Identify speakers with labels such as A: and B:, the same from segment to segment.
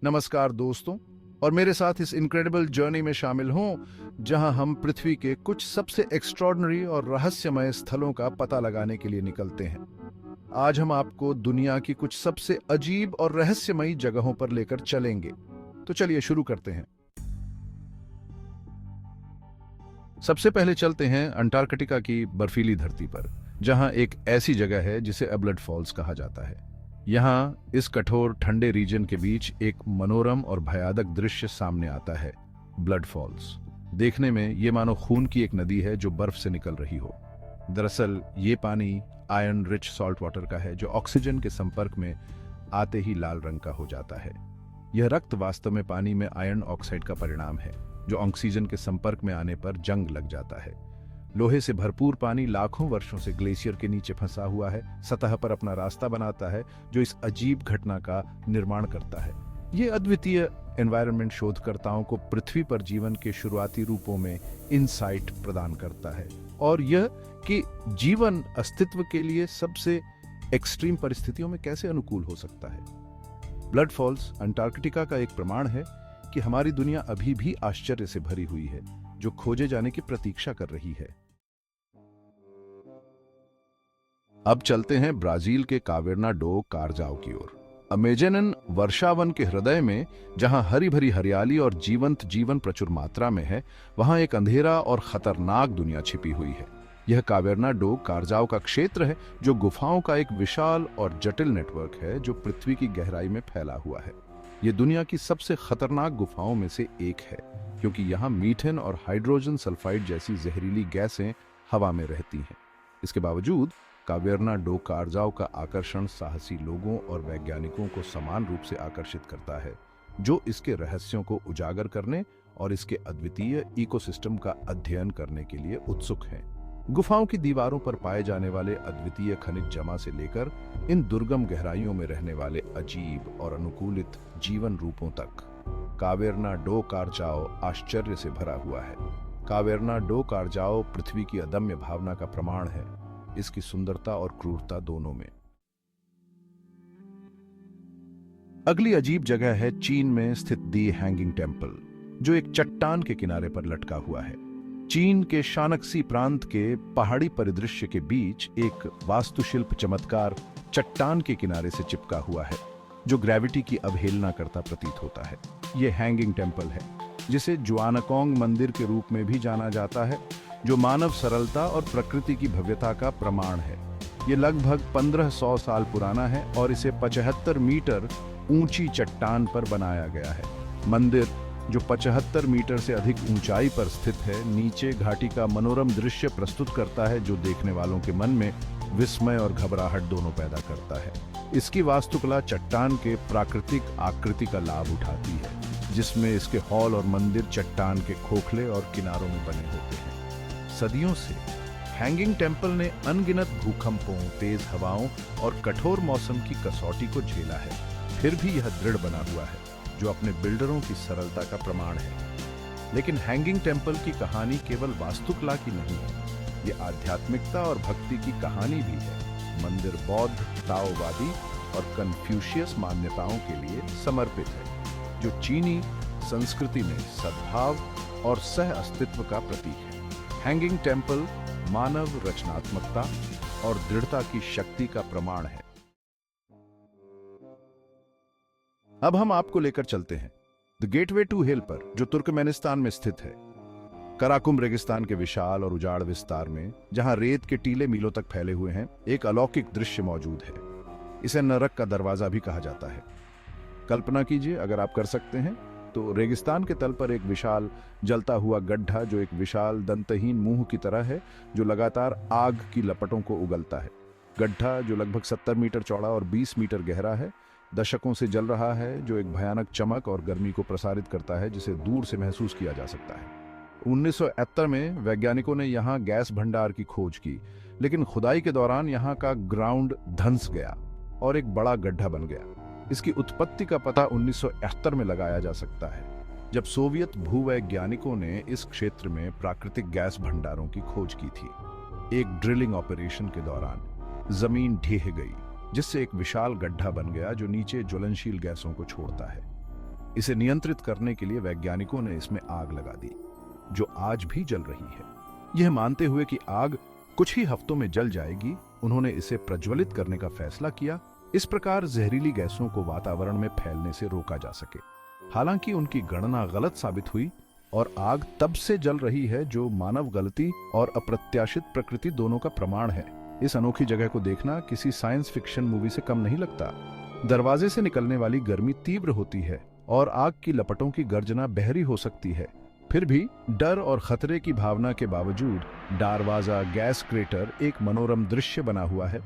A: नमस्कार दोस्तों, और मेरे साथ इस इनक्रेडिबल जर्नी में शामिल हों जहां हम पृथ्वी के कुछ सबसे एक्स्ट्रॉर्डनरी और रहस्यमय स्थलों का पता लगाने के लिए निकलते हैं। आज हम आपको दुनिया की कुछ सबसे अजीब और रहस्यमयी जगहों पर लेकर चलेंगे। तो चलिए शुरू करते हैं। सबसे पहले चलते हैं अंटार्कटिका की बर्फीली धरती पर, जहां एक ऐसी जगह है जिसे एब्लड फॉल्स कहा जाता है। यहाँ इस कठोर ठंडे रीजन के बीच एक मनोरम और भयानक दृश्य सामने आता है, ब्लड फॉल्स। देखने में ये मानो खून की एक नदी है जो बर्फ से निकल रही हो। दरअसल ये पानी आयरन रिच सॉल्ट वाटर का है जो ऑक्सीजन के संपर्क में आते ही लाल रंग का हो जाता है। यह रक्त वास्तव में पानी में आयरन ऑक्साइड का परिणाम है जो ऑक्सीजन के संपर्क में आने पर जंग लग जाता है। लोहे से भरपूर पानी लाखों वर्षों से ग्लेशियर के नीचे फंसा हुआ है, सतह पर अपना रास्ता बनाता है जो इस अजीब घटना का निर्माण करता है। ये अद्वितीय एनवायरनमेंट शोधकर्ताओं को पृथ्वी पर जीवन के शुरुआती रूपों में इनसाइट प्रदान करता है, और यह कि जीवन अस्तित्व के लिए सबसे एक्सट्रीम परिस्थितियों में कैसे अनुकूल हो सकता है। ब्लड फॉल्स अंटार्कटिका का एक प्रमाण है कि हमारी दुनिया अभी भी आश्चर्य से भरी हुई है, जो खोजे जाने की प्रतीक्षा कर रही है। अब चलते हैं ब्राजील के कावेर्ना डो कारजाओ की ओर। अमेजन वर्षावन के हृदय में, जहां हरी भरी हरियाली और जीवंत जीवन प्रचुर मात्रा में है, वहां एक अंधेरा और खतरनाक दुनिया छिपी हुई है। यह कावेर्ना डो कारजाओ का क्षेत्र है जो गुफाओं का एक विशाल और जटिल नेटवर्क है जो पृथ्वी की गहराई में फैला हुआ है। यह दुनिया की सबसे खतरनाक गुफाओं में से एक है क्योंकि यहाँ मीथेन और हाइड्रोजन सल्फाइड जैसी जहरीली गैसें हवा में रहती हैं। इसके बावजूद कावेर्ना डो कारजाओ का आकर्षण साहसी लोगों और वैज्ञानिकों को समान रूप से आकर्षित करता है, जो इसके रहस्यों को उजागर करने और इसके अद्वितीय इकोसिस्टम का अध्ययन करने के लिए उत्सुक हैं। गुफाओं की दीवारों पर पाए जाने वाले अद्वितीय खनिज जमा से लेकर इन दुर्गम गहराइयों में रहने वाले अजीब और अनुकूलित जीवन रूपों तक, कावेर्ना डो कारजाओ आश्चर्य से भरा हुआ है। कावेर्ना डो कारजाओ पृथ्वी की अदम्य भावना का प्रमाण है, इसकी सुंदरता और क्रूरता दोनों में। अगली अजीब जगह है चीन में स्थित दी हैंगिंग टेम्पल, जो एक चट्टान के किनारे पर लटका हुआ है। चीन के शानक्सी प्रांत के पहाड़ी परिदृश्य के बीच एक वास्तुशिल्प चमत्कार चट्टान के किनारे से चिपका हुआ है, जो ग्रेविटी की अवहेलना करता प्रतीत होता है। यह हैंगिंग टेम्पल है, जिसे जुआनकोंग मंदिर के रूप में भी जाना जाता है, जो मानव सरलता और प्रकृति की भव्यता का प्रमाण है। यह लगभग 1500 साल पुराना है और इसे 75 मीटर ऊंची चट्टान पर बनाया गया है। मंदिर, जो 75 मीटर से अधिक ऊंचाई पर स्थित है, नीचे घाटी का मनोरम दृश्य प्रस्तुत करता है जो देखने वालों के मन में विस्मय और घबराहट दोनों पैदा करता है। इसकी वास्तुकला चट्टान के प्राकृतिक आकृति का लाभ उठाती है, जिसमें इसके हॉल और मंदिर चट्टान के खोखले और किनारों में बने होते हैं। सदियों से हैंगिंग टेम्पल ने अनगिनत भूकंपों, तेज हवाओं और कठोर मौसम की कसौटी को झेला है, फिर भी यह दृढ़ बना हुआ है, जो अपने बिल्डरों की सरलता का प्रमाण है। लेकिन हैंगिंग टेम्पल की कहानी केवल वास्तुकला की नहीं है, ये आध्यात्मिकता और भक्ति की कहानी भी है। मंदिर बौद्ध, ताओवादी और कन्फ्यूशियस मान्यताओं के लिए समर्पित है, जो चीनी संस्कृति में सद्भाव और सह अस्तित्व का प्रतीक है। हैंगिंग टेम्पल मानव रचनात्मकता और दृढ़ता की शक्ति का प्रमाण है। अब हम आपको लेकर चलते हैं द गेटवे टू हिल पर, जो तुर्कमेनिस्तान में स्थित है। कराकुम रेगिस्तान के विशाल और उजाड़ विस्तार में, जहां रेत के टीले मीलों तक फैले हुए हैं, एक अलौकिक दृश्य मौजूद है। इसे नरक का दरवाजा भी कहा जाता है। कल्पना कीजिए, अगर आप कर सकते हैं, तो रेगिस्तान के तल पर एक विशाल जलता हुआ गड्ढा, जो एक विशाल दंतहीन मुंह की तरह है, जो लगातार आग की लपटों को उगलता है। गड्ढा, जो लगभग 70 मीटर चौड़ा और 20 मीटर गहरा है, दशकों से जल रहा है, जो एक भयानक चमक और गर्मी को प्रसारित करता है जिसे दूर से महसूस किया जा सकता है। 1971 में वैज्ञानिकों ने यहाँ गैस भंडार की खोज की, लेकिन खुदाई के दौरान यहाँ का ग्राउंड धंस गया और एक बड़ा गड्ढा बन गया। इसकी उत्पत्ति का पता 1971 में लगाया जा सकता है, जब सोवियत भूवैज्ञानिकों ने इस क्षेत्र में प्राकृतिक गैस भंडारों की खोज की थी। एक ड्रिलिंग ऑपरेशन के दौरान जमीन ढह गई, जिससे एक विशाल गड्ढा बन गया जो नीचे ज्वलनशील गैसों को छोड़ता है। इसे नियंत्रित करने के लिए वैज्ञानिकों ने इसमें आग लगा दी, जो आज भी जल रही है। यह मानते हुए कि आग कुछ ही हफ्तों में जल जाएगी, उन्होंने इसे प्रज्वलित करने का फैसला किया। इस प्रकार जहरीली गैसों को वातावरण में फैलने से रोका जा सके। हालांकि उनकी गणना गलत साबित हुई और आग तब से जल रही है, जो मानव गलती और अप्रत्याशित प्रकृति दोनों का प्रमाण है। इस अनोखी जगह को देखना किसी साइंस फिक्शन मूवी से कम नहीं लगता। दरवाजे से निकलने वाली गर्मी तीव्र होती है और आग की लपटों की गर्जना बहरी हो सकती है। फिर भी डर और खतरे की भावना के बावजूद दारवाजा गैस क्रेटर एक मनोरम दृश्य बना हुआ है,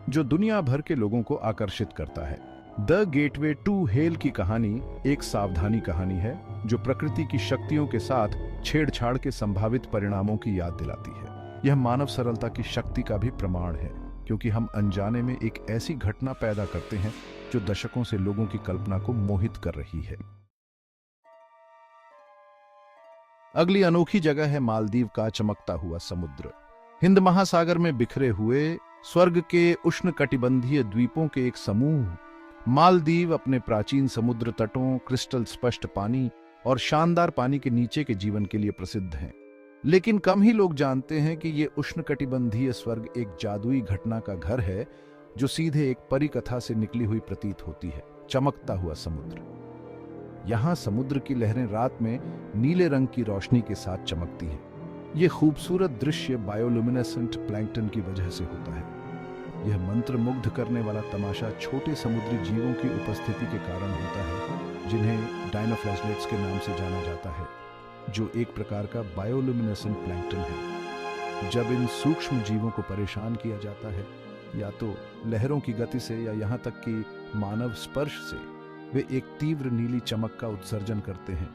A: जो दुनिया भर के लोगों को आकर्षित करता है। द गेटवे टू हेल की कहानी एक सावधानी कहानी है, जो प्रकृति की शक्तियों के साथ छेड़छाड़ के संभावित परिणामों की याद दिलाती है। यह मानव सरलता की शक्ति का भी प्रमाण है, क्योंकि हम अनजाने में एक ऐसी घटना पैदा करते हैं जो दशकों से लोगों की कल्पना को मोहित कर रही है। अगली अनोखी जगह है मालदीव का चमकता हुआ समुद्र। हिंद महासागर में बिखरे हुए स्वर्ग के उष्णकटिबंधीय द्वीपों के एक समूह, मालदीव अपने प्राचीन समुद्र तटों, क्रिस्टल स्पष्ट पानी और शानदार पानी के नीचे के जीवन के लिए प्रसिद्ध हैं। लेकिन कम ही लोग जानते हैं कि ये उष्णकटिबंधीय स्वर्ग एक जादुई घटना का घर है, जो सीधे एक परी कथा से निकली हुई प्रतीत होती है। चमकता हुआ समुद्र। यहां समुद्र की लहरें रात में नीले रंग की रोशनी के साथ चमकती हैं। यह खूबसूरत दृश्य बायोल्यूमिनेसेंट प्लैंकटन की वजह से होता है। यह मंत्रमुग्ध करने वाला तमाशा छोटे समुद्री जीवों की उपस्थिति के कारण होता है, जिन्हें डायनोफ्लैजेलेट्स के नाम से जाना जाता है, जो एक प्रकार का बायोल्यूमिनेसेंट प्लैंकटन है। जब इन सूक्ष्म जीवों को परेशान किया जाता है, या तो लहरों की गति से या यहाँ तक कि मानव स्पर्श से, वे एक तीव्र नीली चमक का उत्सर्जन करते हैं,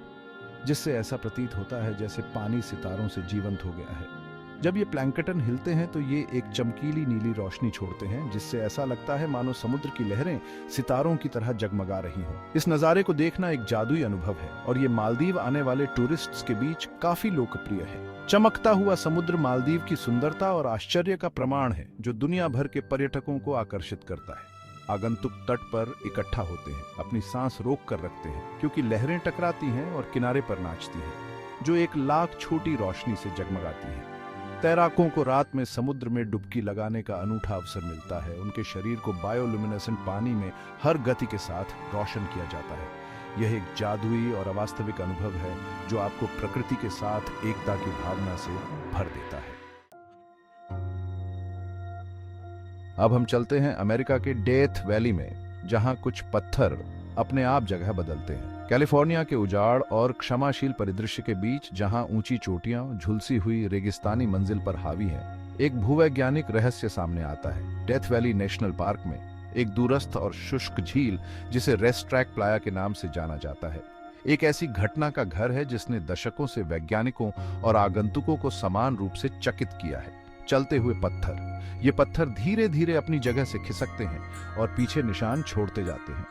A: जिससे ऐसा प्रतीत होता है जैसे पानी सितारों से जीवंत हो गया है। जब ये प्लैंकटन हिलते हैं तो ये एक चमकीली नीली रोशनी छोड़ते हैं, जिससे ऐसा लगता है मानो समुद्र की लहरें सितारों की तरह जगमगा रही हों। इस नज़ारे को देखना एक जादुई अनुभव है और ये मालदीव आने वाले टूरिस्ट्स के बीच काफी लोकप्रिय है। चमकता हुआ समुद्र मालदीव की सुंदरता और आश्चर्य का प्रमाण है, जो दुनिया भर के पर्यटकों को आकर्षित करता है। आगंतुक तट पर इकट्ठा होते हैं, अपनी सांस रोक कर रखते हैं, क्योंकि लहरें टकराती हैं और किनारे पर नाचती हैं, जो एक लाख छोटी रोशनी से जगमगाती है। तैराकों को रात में समुद्र में डुबकी लगाने का अनूठा अवसर मिलता है। उनके शरीर को बायोल्यूमिनेसेंट पानी में हर गति के साथ रोशन किया जाता है। यह एक जादुई और अवास्तविक अनुभव है, जो आपको प्रकृति के साथ एकता की भावना से भर देता है। अब हम चलते हैं अमेरिका के डेथ वैली में, जहां कुछ पत्थर अपने आप जगह बदलते हैं। कैलिफोर्निया के उजाड़ और क्षमाशील परिदृश्य के बीच, जहां ऊंची चोटियां झुलसी हुई रेगिस्तानी मंजिल पर हावी हैं, एक भूवैज्ञानिक रहस्य सामने आता है। डेथ वैली नेशनल पार्क में एक दूरस्थ और शुष्क झील, जिसे रेस्ट्रैक प्लाया के नाम से जाना जाता है, एक ऐसी घटना का घर है जिसने दशकों से वैज्ञानिकों और आगंतुकों को समान रूप से चकित किया है। चलते हुए पत्थर। ये पत्थर धीरे धीरे अपनी जगह से खिसकते हैं और पीछे निशान छोड़ते जाते हैं।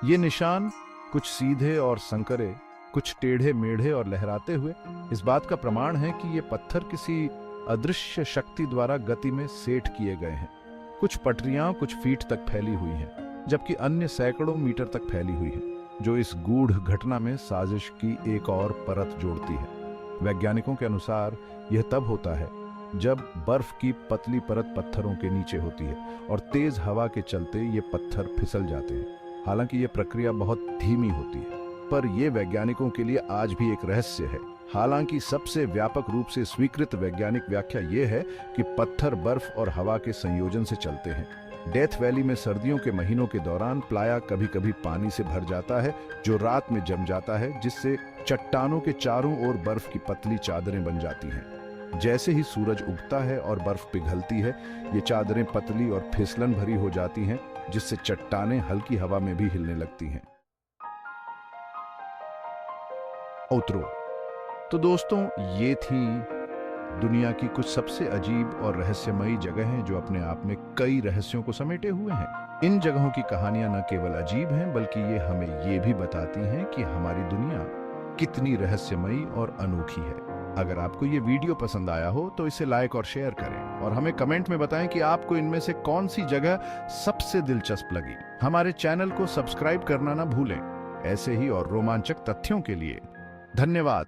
A: ये निशान कुछ सीधे और संकरे, कुछ टेढ़े मेढ़े और लहराते हुए, इस बात का प्रमाण है कि ये पत्थर किसी अदृश्य शक्ति द्वारा गति में सेट किए गए हैं। कुछ पटरियां कुछ फीट तक फैली हुई हैं, जबकि अन्य सैकड़ों मीटर तक फैली हुई हैं, जो इस गूढ़ घटना में साजिश की एक और परत जोड़ती है। वैज्ञानिकों के अनुसार यह तब होता है जब बर्फ की पतली परत पत्थरों के नीचे होती है और तेज हवा के चलते ये पत्थर फिसल जाते हैं। हालांकि ये प्रक्रिया बहुत धीमी होती है, पर यह वैज्ञानिकों के लिए आज भी एक रहस्य है। हालांकि सबसे व्यापक रूप से स्वीकृत वैज्ञानिक व्याख्या यह है कि पत्थर बर्फ और हवा के संयोजन से चलते हैं। डेथ वैली में सर्दियों के महीनों के दौरान प्लाया कभी कभी पानी से भर जाता है, जो रात में जम जाता है, जिससे चट्टानों के चारों ओर बर्फ की पतली चादरें बन जाती हैं। जैसे ही सूरज उगता है और बर्फ पिघलती है, ये चादरें पतली और फिसलन भरी हो जाती हैं, जिससे चट्टानें हल्की हवा में भी हिलने लगती हैं। उतरो। तो दोस्तों, ये थी दुनिया की कुछ सबसे अजीब और रहस्यमयी जगहें, जो अपने आप में कई रहस्यों को समेटे हुए हैं। इन जगहों की कहानियां न केवल अजीब हैं, बल्कि ये हमें ये भी बताती हैं कि हमारी दुनिया कितनी रहस्यमयी और अनोखी है। अगर आपको ये वीडियो पसंद आया हो तो इसे लाइक और शेयर करें और हमें कमेंट में बताएं कि आपको इनमें से कौन सी जगह सबसे दिलचस्प लगी। हमारे चैनल को सब्सक्राइब करना ना भूलें। ऐसे ही और रोमांचक तथ्यों के लिए। धन्यवाद।